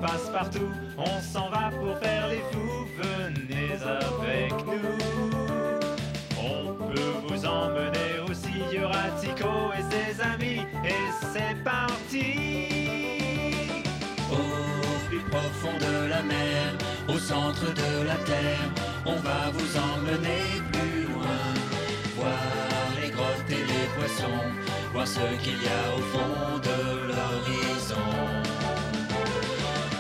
Passepartout, on s'en va pour faire les fous, venez avec nous. On peut vous emmener aussi, il y aura Tico et ses amis, et c'est parti. Au plus profond de la mer, au centre de la terre, on va vous emmener plus loin. Voir les grottes et les poissons, voir ce qu'il y a au fond de l'horizon.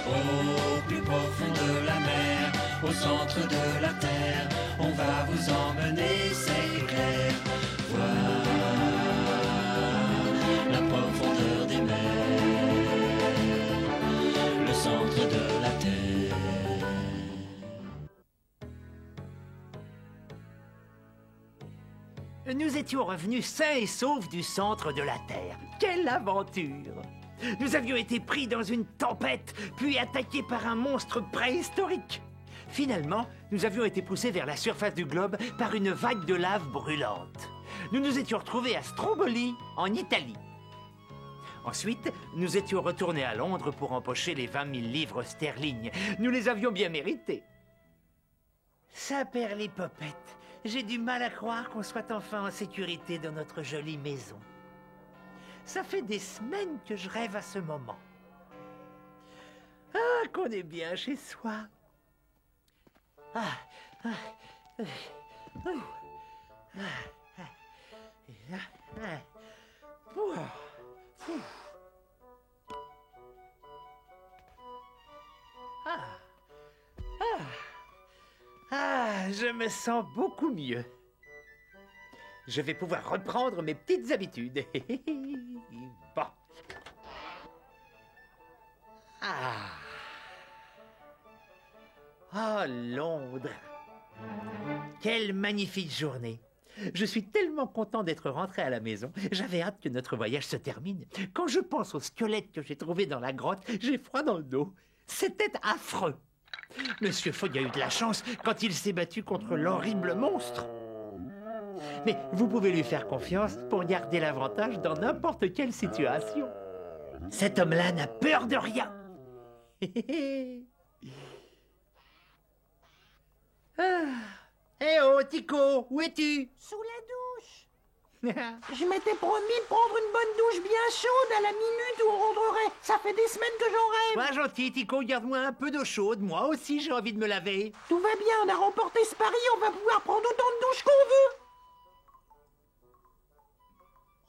Au plus profond de la mer, au centre de la terre, on va vous emmener, c'est clair. Voir la profondeur des mers, le centre de la terre. Nous étions revenus sains et saufs du centre de la Terre. Quelle aventure! Nous avions été pris dans une tempête, puis attaqués par un monstre préhistorique. Finalement, nous avions été poussés vers la surface du globe par une vague de lave brûlante. Nous nous étions retrouvés à Stromboli, en Italie. Ensuite, nous étions retournés à Londres pour empocher les 20 000 livres sterling. Nous les avions bien mérités. Saperlipopette, j'ai du mal à croire qu'on soit enfin en sécurité dans notre jolie maison. Ça fait des semaines que je rêve à ce moment. Ah, qu'on est bien chez soi. Je me sens beaucoup mieux. Je vais pouvoir reprendre mes petites habitudes. Bon. Oh, Londres. Quelle magnifique journée. Je suis tellement content d'être rentré à la maison. J'avais hâte que notre voyage se termine. Quand je pense au squelette que j'ai trouvé dans la grotte, j'ai froid dans le dos. C'était affreux. Monsieur Fogg a eu de la chance quand il s'est battu contre l'horrible monstre. Mais vous pouvez lui faire confiance pour garder l'avantage dans n'importe quelle situation. Cet homme-là n'a peur de rien. Eh oh, Tico, où es-tu? Sous la douche. Je m'étais promis de prendre une bonne douche bien chaude à la minute où on rentrerait. Ça fait des semaines que j'en rêve. Sois gentil, Tico, garde-moi un peu d'eau chaude. Moi aussi, j'ai envie de me laver. Tout va bien, on a remporté ce pari, on va pouvoir prendre autant de douches qu'on veut.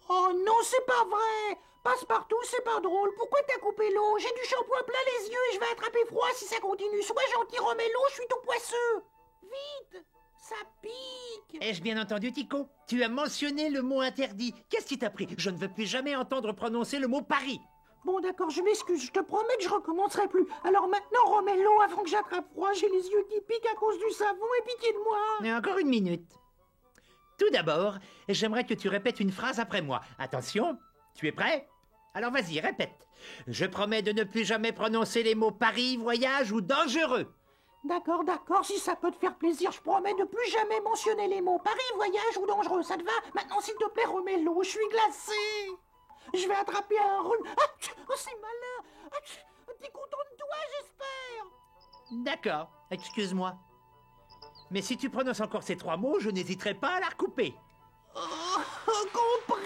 Oh non, c'est pas vrai. Passepartout, c'est pas drôle. Pourquoi t'as coupé l'eau? J'ai du shampoing plein les yeux et je vais attraper froid si ça continue. Sois gentil, remets l'eau, je suis tout poisseux. Vite, ça pique. Ai-je bien entendu, Tico? Tu as mentionné le mot interdit. Qu'est-ce qui t'a pris? Je ne veux plus jamais entendre prononcer le mot Paris. Bon, d'accord, je m'excuse. Je te promets que je recommencerai plus. Alors maintenant, remets l'eau avant que j'attrape froid. J'ai les yeux qui piquent à cause du savon et pitié de moi. Et encore une minute. Tout d'abord, j'aimerais que tu répètes une phrase après moi. Attention, tu es prêt? Alors vas-y, répète. Je promets de ne plus jamais prononcer les mots Paris, voyage ou dangereux. D'accord, d'accord, si ça peut te faire plaisir, je promets de plus jamais mentionner les mots Paris, voyage ou dangereux, ça te va? Maintenant, s'il te plaît, remets l'eau, je suis glacé. Je vais attraper un rhume. Oh, c'est malin. T'es content de toi, j'espère. D'accord, excuse-moi. Mais si tu prononces encore ces 3 mots, je n'hésiterai pas à la recouper. Oh, compris.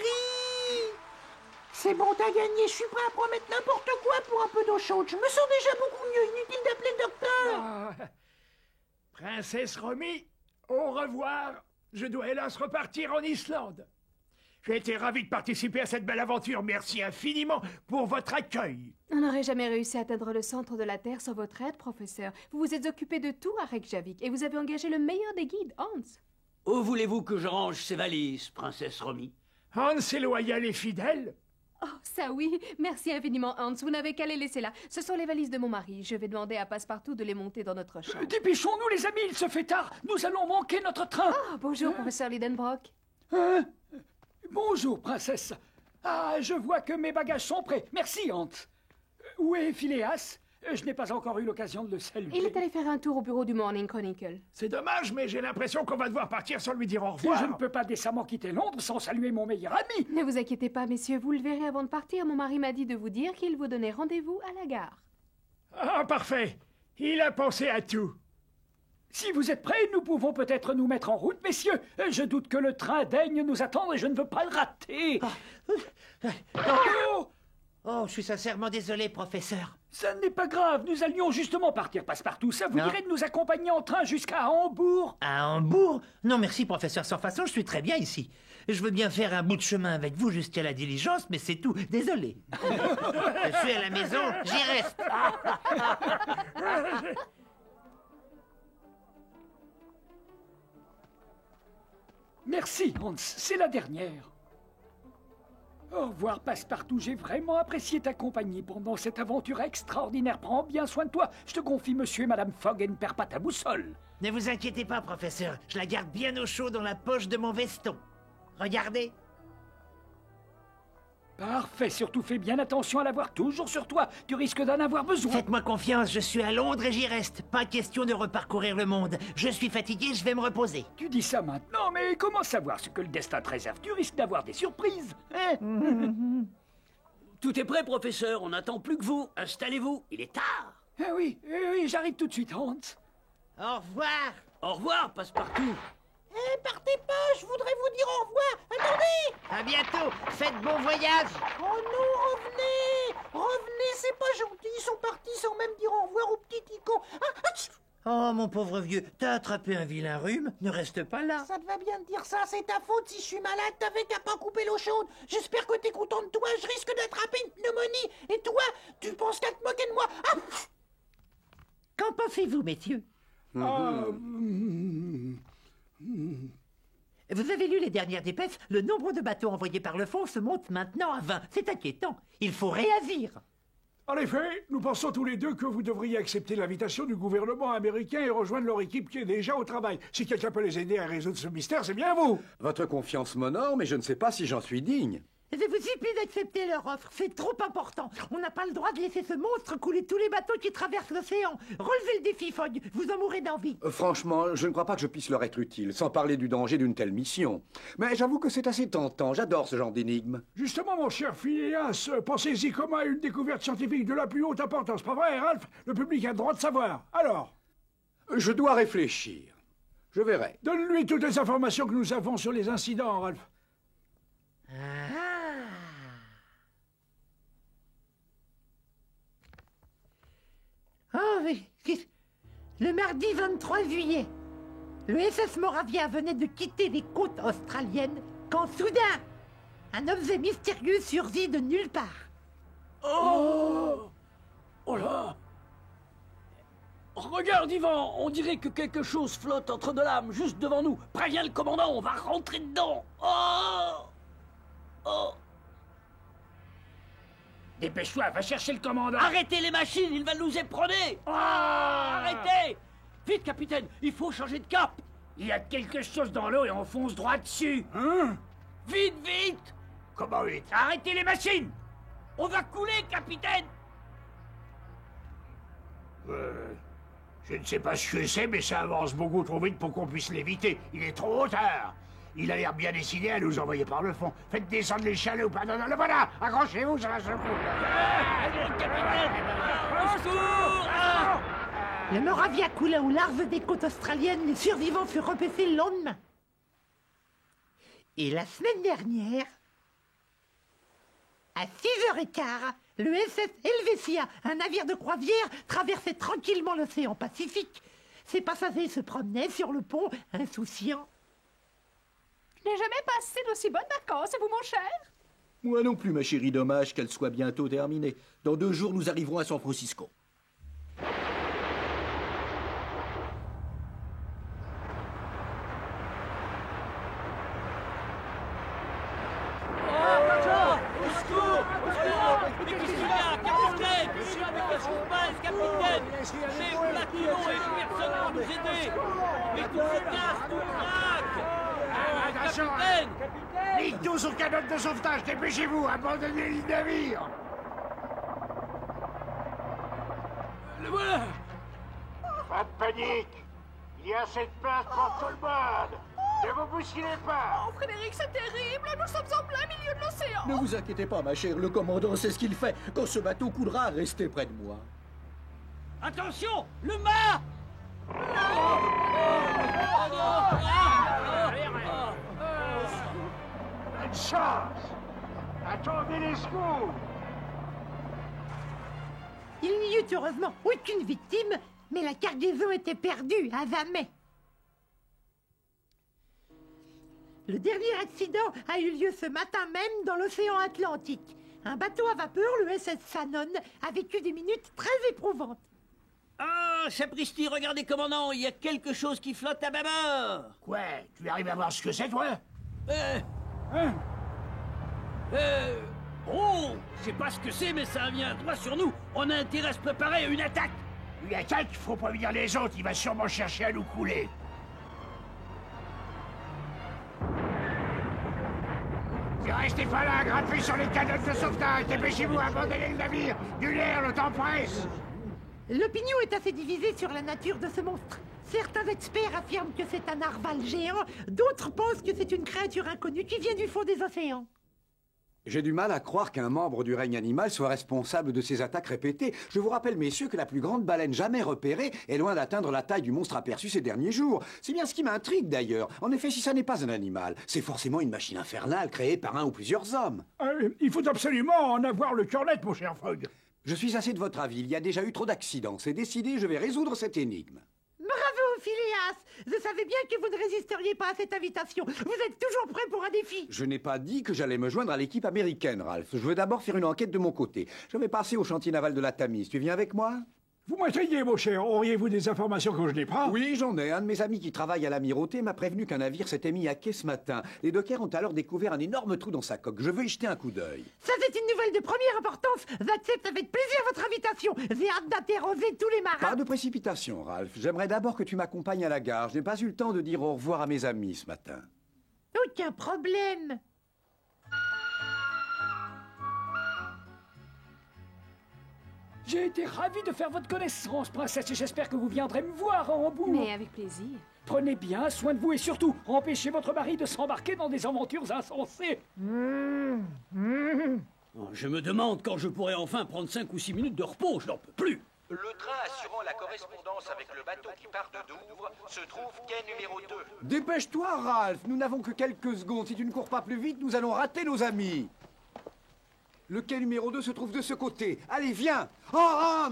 C'est bon, t'as gagné, je suis prêt à promettre n'importe quoi pour un peu d'eau chaude. Je me sens déjà beaucoup mieux, inutile d'appeler le docteur. Princesse Romy, au revoir. Je dois hélas repartir en Islande. J'ai été ravi de participer à cette belle aventure. Merci infiniment pour votre accueil. On n'aurait jamais réussi à atteindre le centre de la Terre sans votre aide, professeur. Vous vous êtes occupé de tout à Reykjavik et vous avez engagé le meilleur des guides, Hans. Où voulez-vous que je range ces valises, princesse Romy? Hans est loyal et fidèle. Oh, ça oui. Merci infiniment, Hans. Vous n'avez qu'à les laisser là. Ce sont les valises de mon mari. Je vais demander à Passepartout de les monter dans notre chambre. Dépêchons-nous, les amis, il se fait tard. Nous allons manquer notre train. Ah, bonjour, professeur Lidenbrock. Bonjour, princesse. Ah, je vois que mes bagages sont prêts. Merci, Hans. Où est Phileas? Je n'ai pas encore eu l'occasion de le saluer. Il est allé faire un tour au bureau du Morning Chronicle. C'est dommage, mais j'ai l'impression qu'on va devoir partir sans lui dire au revoir. Je ne peux pas décemment quitter Londres sans saluer mon meilleur ami. Ne vous inquiétez pas, messieurs, vous le verrez avant de partir. Mon mari m'a dit de vous dire qu'il vous donnait rendez-vous à la gare. Ah, parfait. Il a pensé à tout. Si vous êtes prêts, nous pouvons peut-être nous mettre en route, messieurs. Je doute que le train daigne nous attendre et je ne veux pas le rater. Oh, je suis sincèrement désolé, professeur. Ça n'est pas grave, nous allions justement partir, Passepartout. Ça vous Non. dirait de nous accompagner en train jusqu'à Hambourg? À Hambourg? Non, merci, professeur. Sans façon, je suis très bien ici. Je veux bien faire un bout de chemin avec vous jusqu'à la diligence, mais c'est tout. Désolé. Je suis à la maison, j'y reste. Merci, Hans, c'est la dernière. Au revoir, Passepartout. J'ai vraiment apprécié ta compagnie pendant cette aventure extraordinaire. Prends bien soin de toi. Je te confie monsieur et madame Fogg et ne perds pas ta boussole. Ne vous inquiétez pas, professeur. Je la garde bien au chaud dans la poche de mon veston. Regardez. Parfait, surtout fais bien attention à l'avoir toujours sur toi. Tu risques d'en avoir besoin. Faites-moi confiance, je suis à Londres et j'y reste. Pas question de reparcourir le monde. Je suis fatigué, je vais me reposer. Tu dis ça maintenant, mais comment savoir ce que le destin te réserve? Tu risques d'avoir des surprises. Hein? Tout est prêt, professeur. On n'attend plus que vous. Installez-vous. Il est tard. Oui, j'arrive tout de suite, Hans. Au revoir. Au revoir, Passepartout. Partez pas, je voudrais vous dire au revoir. Attendez. À bientôt. Faites bon voyage. Oh non, revenez. Revenez, c'est pas gentil. Ils sont partis sans même dire au revoir au petit icon. Oh, mon pauvre vieux, t'as attrapé un vilain rhume. Ne reste pas là. Ça te va bien de dire ça, c'est ta faute. Si je suis malade, t'avais qu'à pas couper l'eau chaude. J'espère que t'es content de toi. Je risque d'attraper une pneumonie. Et toi, tu penses qu'à te moquer de moi? Qu'en pensez-vous, messieurs? Vous avez lu les dernières dépêches? Le nombre de bateaux envoyés par le fond se monte maintenant à 20. C'est inquiétant. Il faut réagir. En effet, nous pensons tous les deux que vous devriez accepter l'invitation du gouvernement américain et rejoindre leur équipe qui est déjà au travail. Si quelqu'un peut les aider à résoudre ce mystère, c'est bien vous. Votre confiance m'honore, mais je ne sais pas si j'en suis digne. Je vous supplie d'accepter leur offre. C'est trop important. On n'a pas le droit de laisser ce monstre couler tous les bateaux qui traversent l'océan. Relevez le défi, Fogg. Vous en mourrez d'envie. Franchement, je ne crois pas que je puisse leur être utile, sans parler du danger d'une telle mission. Mais j'avoue que c'est assez tentant. J'adore ce genre d'énigme. Justement, mon cher Phileas, pensez-y comme à une découverte scientifique de la plus haute importance. Pas vrai, Ralph? Le public a le droit de savoir. Alors, Je dois réfléchir. Je verrai. donne-lui toutes les informations que nous avons sur les incidents, Ralph. Oh, oui. Le mardi 23 juillet, le SS Moravia venait de quitter les côtes australiennes quand soudain, un objet mystérieux surgit de nulle part. Oh là. Regarde, Ivan, on dirait que quelque chose flotte entre deux lames, juste devant nous. Préviens le commandant, on va rentrer dedans. Oh. Dépêche-toi, va chercher le commandant. Arrêtez les machines, il va nous éperonner. Arrêtez. Vite, capitaine, il faut changer de cap. Il y a quelque chose dans l'eau et on fonce droit dessus. Vite. Comment vite? Arrêtez les machines. On va couler, capitaine. Je ne sais pas ce que c'est, mais ça avance beaucoup trop vite pour qu'on puisse l'éviter. Il est trop tard. Il a l'air bien décidé à nous envoyer par le fond. Faites descendre les chaloupes. Non, le voilà. Accrochez-vous, ça va se Capitaine, au secours. Le Moravia coula au large des côtes australiennes. Les survivants furent repêchés le lendemain. Et la semaine dernière, à 6h15, le SS Helvetia, un navire de croisière, traversait tranquillement l'océan Pacifique. Ses passagers se promenaient sur le pont, insouciants. Je n'ai jamais passé d'aussi bonnes vacances, et vous, mon cher? Moi non plus, ma chérie, dommage qu'elle soit bientôt terminée. Dans 2 jours, nous arriverons à San Francisco. Mais qu'est-ce qu'il y a, capitaine? Qu'est-ce qui se passe, capitaine? Mais Platino et personne pour nous aider. Mais tout se casse, tout craque. Capitaine! Ligue 12 aux canottes de sauvetage, dépêchez-vous, abandonnez le navire. Le voilà. Pas de panique. Il y a assez de place pour tout le monde. Ne vous bousculez pas. Oh, Frédéric, c'est terrible! Nous sommes en plein milieu de l'océan! Ne vous inquiétez pas, ma chère, le commandant sait ce qu'il fait. Quand ce bateau coulera, restez près de moi. Attention, le mât! Bonne chance! Attendez les secours! Il n'y eut heureusement aucune victime, mais la cargaison était perdue à jamais. Le dernier accident a eu lieu ce matin même dans l'océan Atlantique. Un bateau à vapeur, le SS Shannon, a vécu des minutes très éprouvantes. Ah, sapristi, regardez, commandant, il y a quelque chose qui flotte à bâbord. Quoi? Tu arrives à voir ce que c'est, toi? Oh, je sais pas ce que c'est, mais ça vient droit sur nous. On a intérêt à se préparer à une attaque. Une attaque? Faut prévenir les autres, il va sûrement chercher à nous couler. Restez pas là, grappez sur les canons de sauvetage, dépêchez-vous, abandonnez le navire. Du l'air, le temps presse. L'opinion est assez divisée sur la nature de ce monstre. Certains experts affirment que c'est un narval géant, d'autres pensent que c'est une créature inconnue qui vient du fond des océans. J'ai du mal à croire qu'un membre du règne animal soit responsable de ces attaques répétées. Je vous rappelle, messieurs, que la plus grande baleine jamais repérée est loin d'atteindre la taille du monstre aperçu ces derniers jours. C'est bien ce qui m'intrigue, d'ailleurs. En effet, si ça n'est pas un animal, c'est forcément une machine infernale créée par un ou plusieurs hommes. Il faut absolument en avoir le cœur net, mon cher Fogg. Je suis assez de votre avis. Il y a déjà eu trop d'accidents. C'est décidé, je vais résoudre cette énigme. Bravo, Phileas! Je savais bien que vous ne résisteriez pas à cette invitation. Vous êtes toujours prêt pour un défi. Je n'ai pas dit que j'allais me joindre à l'équipe américaine, Ralph. Je veux d'abord faire une enquête de mon côté. Je vais passer au chantier naval de la Tamise. Tu viens avec moi? Vous m'intriguez, mon cher. Auriez-vous des informations que je n'ai pas? Oui, j'en ai. Un de mes amis qui travaille à l'amirauté m'a prévenu qu'un navire s'était mis à quai ce matin. Les dockers ont alors découvert un énorme trou dans sa coque. Je veux y jeter un coup d'œil. Ça, c'est une nouvelle de première importance. J'accepte avec plaisir votre invitation. J'ai hâte d'interroger tous les marins. Pas de précipitation, Ralph. J'aimerais d'abord que tu m'accompagnes à la gare. Je n'ai pas eu le temps de dire au revoir à mes amis ce matin. Aucun problème. J'ai été ravi de faire votre connaissance, princesse, et j'espère que vous viendrez me voir à Hambourg. Mais avec plaisir. Prenez bien soin de vous et surtout, empêchez votre mari de s'embarquer dans des aventures insensées. Oh, je me demande quand je pourrai enfin prendre 5 ou 6 minutes de repos, je n'en peux plus. Le train assurant la correspondance avec le bateau qui part de Douvres se trouve quai numéro 2. Dépêche-toi, Ralph. Nous n'avons que quelques secondes. Si tu ne cours pas plus vite, nous allons rater nos amis. Le quai numéro 2 se trouve de ce côté. Allez, viens. Oh, Hans!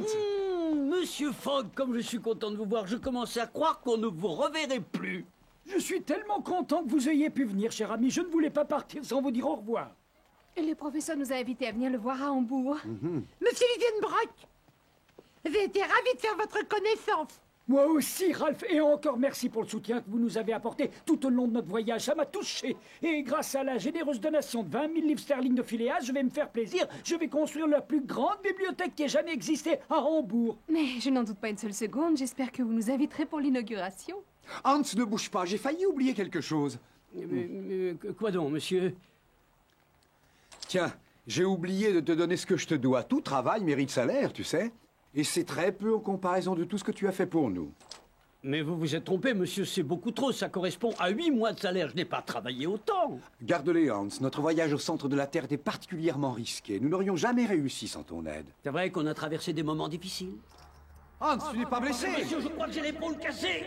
Monsieur Fogg, comme je suis content de vous voir, je commence à croire qu'on ne vous reverrait plus. Je suis tellement content que vous ayez pu venir, cher ami. Je ne voulais pas partir sans vous dire au revoir. Le professeur nous a invités à venir le voir à Hambourg. Monsieur Lidenbrock, j'ai été ravi de faire votre connaissance. Moi aussi, Ralph, et encore merci pour le soutien que vous nous avez apporté tout au long de notre voyage. Ça m'a touché. Et grâce à la généreuse donation de 20 000 livres sterling de Phileas, je vais me faire plaisir. Je vais construire la plus grande bibliothèque qui ait jamais existé à Hambourg. Mais je n'en doute pas une seule seconde. J'espère que vous nous inviterez pour l'inauguration. Hans, ne bouge pas. J'ai failli oublier quelque chose. Quoi donc, monsieur? Tiens, j'ai oublié de te donner ce que je te dois. Tout travail mérite salaire, tu sais. Et c'est très peu en comparaison de tout ce que tu as fait pour nous. Mais vous vous êtes trompé, monsieur, c'est beaucoup trop. Ça correspond à 8 mois de salaire. Je n'ai pas travaillé autant. Garde-les, Hans. Notre voyage au centre de la Terre était particulièrement risqué. Nous n'aurions jamais réussi sans ton aide. C'est vrai qu'on a traversé des moments difficiles. Hans, tu n'es pas blessé? Monsieur, je crois que j'ai l'épaule cassée.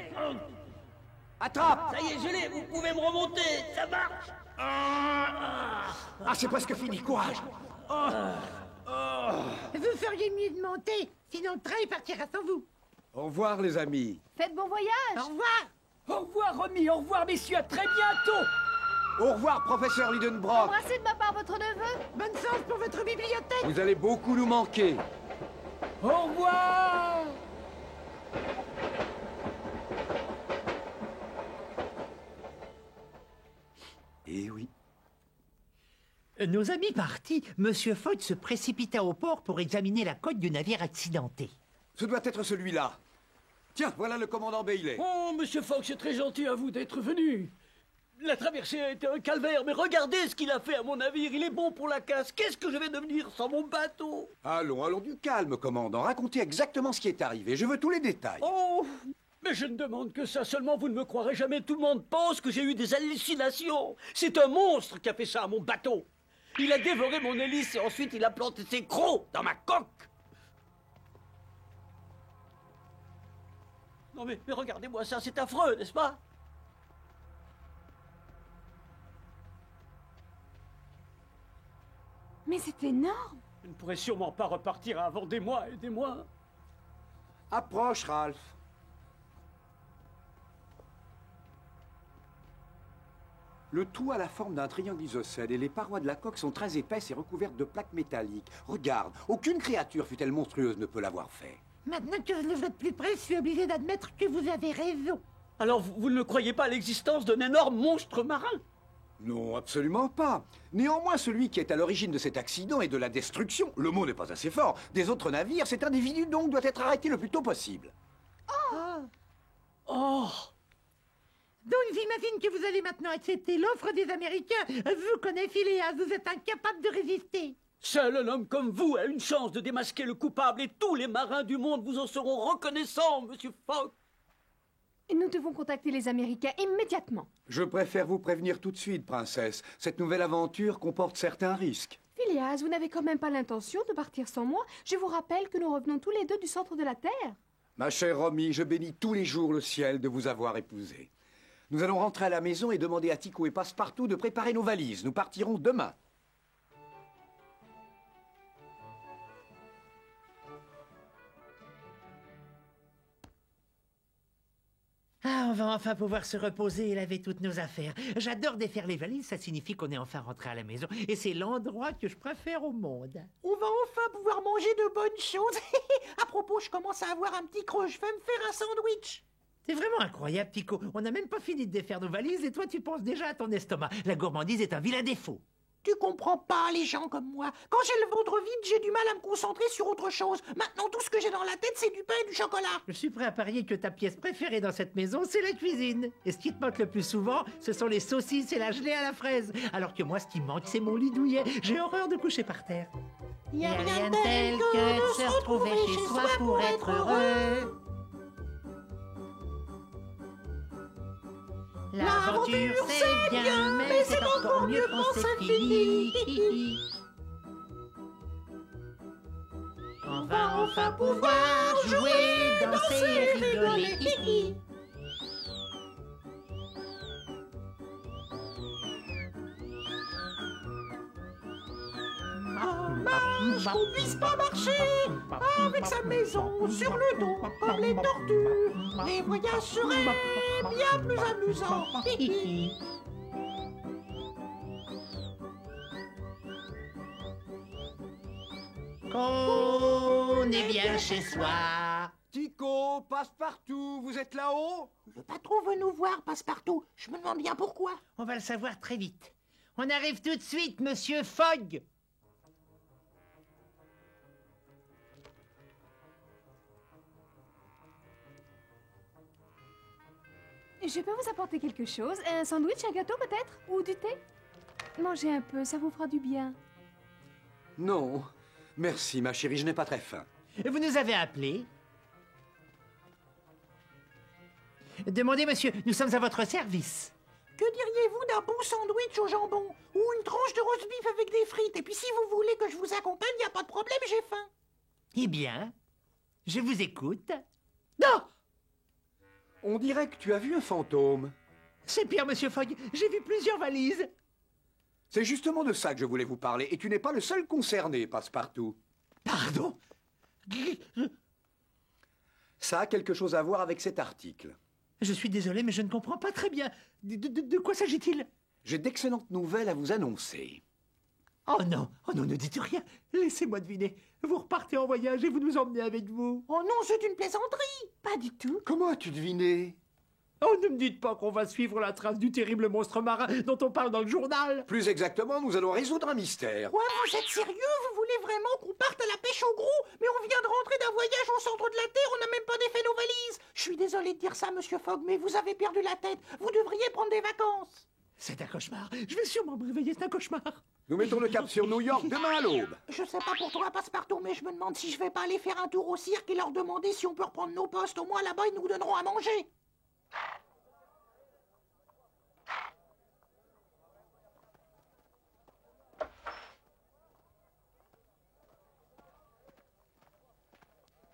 Attrape! Ça y est, je l'ai. Vous pouvez me remonter. Ça marche. Ah, c'est presque fini. Courage! Vous feriez mieux de monter, sinon le train partira sans vous. Au revoir, les amis. Faites bon voyage. Au revoir. Au revoir, Romy. Au revoir, messieurs. À très bientôt. Au revoir, professeur Lidenbrock. Embrassez de ma part votre neveu. Bonne chance pour votre bibliothèque. Vous allez beaucoup nous manquer. Au revoir. Eh oui. Nos amis partis, Monsieur Fogg se précipita au port pour examiner la coque du navire accidenté. Ce doit être celui-là. Tiens, voilà le commandant Bailey. Oh, monsieur Fogg, c'est très gentil à vous d'être venu. La traversée a été un calvaire, mais regardez ce qu'il a fait à mon navire. Il est bon pour la casse. Qu'est-ce que je vais devenir sans mon bateau? Allons du calme, commandant. Racontez exactement ce qui est arrivé. Je veux tous les détails. Oh, mais je ne demande que ça. Seulement, vous ne me croirez jamais. Tout le monde pense que j'ai eu des hallucinations. C'est un monstre qui a fait ça à mon bateau. Il a dévoré mon hélice et ensuite il a planté ses crocs dans ma coque. Non mais regardez-moi ça, c'est affreux, n'est-ce pas? Mais c'est énorme. Je ne pourrais sûrement pas repartir avant des mois et des mois. Approche, Ralph. Le tout a la forme d'un triangle isocèle et les parois de la coque sont très épaisses et recouvertes de plaques métalliques. Regarde, aucune créature, fût-elle monstrueuse, ne peut l'avoir fait. Maintenant que je le vois de plus près, je suis obligé d'admettre que vous avez raison. Alors vous ne croyez pas à l'existence d'un énorme monstre marin? Non, absolument pas. Néanmoins, celui qui est à l'origine de cet accident et de la destruction, le mot n'est pas assez fort, des autres navires, cet individu donc doit être arrêté le plus tôt possible. Oh! Donc j'imagine que vous allez maintenant accepter l'offre des Américains. Vous connaissez Phileas, vous êtes incapable de résister. Seul un homme comme vous a une chance de démasquer le coupable et tous les marins du monde vous en seront reconnaissants, Monsieur Fogg. Nous devons contacter les Américains immédiatement. Je préfère vous prévenir tout de suite, princesse. Cette nouvelle aventure comporte certains risques. Phileas, vous n'avez quand même pas l'intention de partir sans moi. Je vous rappelle que nous revenons tous les deux du centre de la Terre. Ma chère Romy, je bénis tous les jours le ciel de vous avoir épousé. Nous allons rentrer à la maison et demander à Tico et Passepartout de préparer nos valises. Nous partirons demain. Ah, on va enfin pouvoir se reposer et laver toutes nos affaires. J'adore défaire les valises, ça signifie qu'on est enfin rentré à la maison. Et c'est l'endroit que je préfère au monde. On va enfin pouvoir manger de bonnes choses. À propos, je commence à avoir un petit creux. Je vais me faire un sandwich. C'est vraiment incroyable, Tico. On n'a même pas fini de défaire nos valises et toi, tu penses déjà à ton estomac. La gourmandise est un vilain défaut. Tu comprends pas les gens comme moi. Quand j'ai le ventre vide, j'ai du mal à me concentrer sur autre chose. Maintenant, tout ce que j'ai dans la tête, c'est du pain et du chocolat. Je suis prêt à parier que ta pièce préférée dans cette maison, c'est la cuisine. Et ce qui te manque le plus souvent, ce sont les saucisses et la gelée à la fraise. Alors que moi, ce qui me manque, c'est mon lit douillet. J'ai horreur de coucher par terre. Y a rien tel que de se retrouver chez soi pour être heureux. L'aventure, c'est bien, mais c'est encore mieux quand c'est fini. On va enfin pouvoir jouer, danser et rigoler. Dommage qu'on puisse pas marcher avec sa maison sur le dos comme les tortues. Les voyages seraient bien plus amusants. Qu'on est bien chez soi. Tico, Passepartout, vous êtes là-haut? Le patron veut nous voir, Passepartout. Je me demande bien pourquoi. On va le savoir très vite. On arrive tout de suite, Monsieur Fogg. Je peux vous apporter quelque chose? Un sandwich, un gâteau peut-être? Ou du thé? Mangez un peu, ça vous fera du bien. Non. Merci, ma chérie, je n'ai pas très faim. Vous nous avez appelé? Demandez, monsieur, nous sommes à votre service. Que diriez-vous d'un bon sandwich au jambon? Ou une tranche de roast beef avec des frites? Et puis si vous voulez que je vous accompagne, y a pas de problème, j'ai faim. Eh bien, je vous écoute. Non! On dirait que tu as vu un fantôme. C'est pire, monsieur Fogg. J'ai vu plusieurs valises. C'est justement de ça que je voulais vous parler, et tu n'es pas le seul concerné, Passepartout. Pardon? Ça a quelque chose à voir avec cet article. Je suis désolé, mais je ne comprends pas très bien. De quoi s'agit-il? J'ai d'excellentes nouvelles à vous annoncer. Oh non, ne dites rien. Laissez-moi deviner. Vous repartez en voyage et vous nous emmenez avec vous. Oh non, c'est une plaisanterie. Pas du tout. Comment as-tu deviné? Oh, ne me dites pas qu'on va suivre la trace du terrible monstre marin dont on parle dans le journal. Plus exactement, nous allons résoudre un mystère. Ouais, vous êtes sérieux? Vous voulez vraiment qu'on parte à la pêche au gros? Mais on vient de rentrer d'un voyage au centre de la Terre, on n'a même pas défait nos valises. Je suis désolé de dire ça, monsieur Fogg, mais vous avez perdu la tête. Vous devriez prendre des vacances. C'est un cauchemar. Je vais sûrement me réveiller, c'est un cauchemar. Nous mettons le cap sur New York demain à l'aube. Je sais pas pour toi, Passepartout, mais je me demande si je vais pas aller faire un tour au cirque et leur demander si on peut reprendre nos postes. Au moins là-bas, ils nous donneront à manger.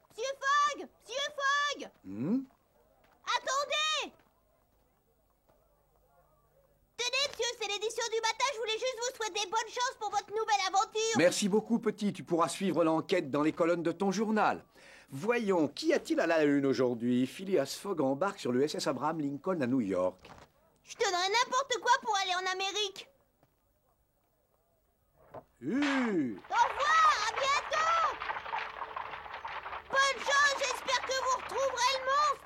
Monsieur Fogg! Monsieur Fogg! du matin, je voulais juste vous souhaiter bonne chance pour votre nouvelle aventure. Merci beaucoup, petit. Tu pourras suivre l'enquête dans les colonnes de ton journal. Voyons, qu'y a-t-il à la une aujourd'hui? Phileas Fogg embarque sur le SS Abraham Lincoln à New York. Je te donnerais n'importe quoi pour aller en Amérique. Au revoir, à bientôt. Bonne chance, j'espère que vous retrouverez le monstre.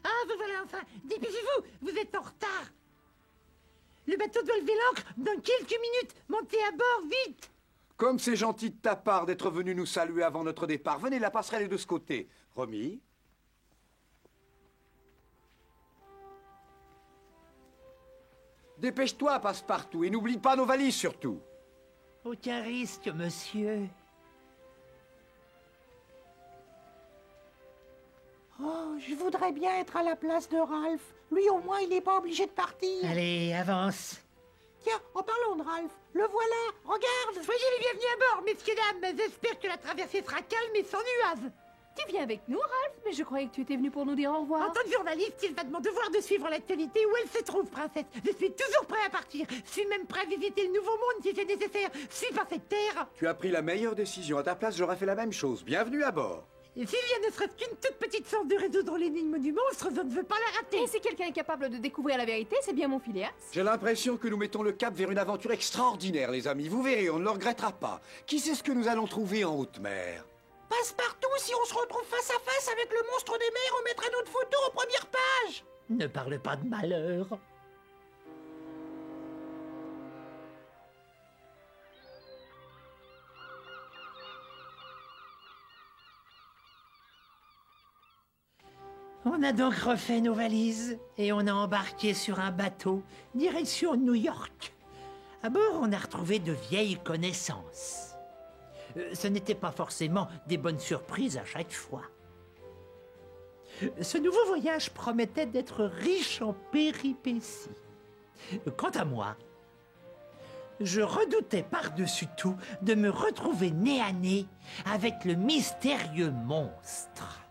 Ah, vous voilà enfin. Dépêchez-vous, vous êtes en retard. Le bateau doit lever l'ancre dans quelques minutes. Montez à bord, vite. Comme c'est gentil de ta part d'être venu nous saluer avant notre départ. Venez, la passerelle est de ce côté. Remis. Dépêche-toi, Passepartout, et n'oublie pas nos valises surtout. Aucun risque, monsieur. Oh, je voudrais bien être à la place de Ralph. Lui, au moins, il n'est pas obligé de partir. Allez, avance. Tiens, en parlant de Ralph, le voilà, regarde. Soyez les bienvenus à bord, messieurs, dames. J'espère que la traversée sera calme et sans nuages. Tu viens avec nous, Ralph? Mais je croyais que tu étais venu pour nous dire au revoir. En tant que journaliste, il va de mon devoir de suivre l'actualité où elle se trouve, princesse. Je suis toujours prêt à partir. Je suis même prêt à visiter le Nouveau Monde si c'est nécessaire. Je suis par cette terre. Tu as pris la meilleure décision. À ta place, j'aurais fait la même chose. Bienvenue à bord. Et s'il y a ne serait-ce qu'une toute petite chance de résoudre l'énigme du monstre, je ne veux pas la rater. Et si quelqu'un est capable de découvrir la vérité, c'est bien mon Phileas. J'ai l'impression que nous mettons le cap vers une aventure extraordinaire, les amis. Vous verrez, on ne le regrettera pas. Qui sait ce que nous allons trouver en haute mer? Passepartout, si on se retrouve face à face avec le monstre des mers, on mettrait notre photo aux premières pages. Ne parle pas de malheur. On a donc refait nos valises et on a embarqué sur un bateau, direction New York. À bord, on a retrouvé de vieilles connaissances. Ce n'était pas forcément des bonnes surprises à chaque fois. Ce nouveau voyage promettait d'être riche en péripéties. Quant à moi, je redoutais par-dessus tout de me retrouver nez à nez avec le mystérieux monstre.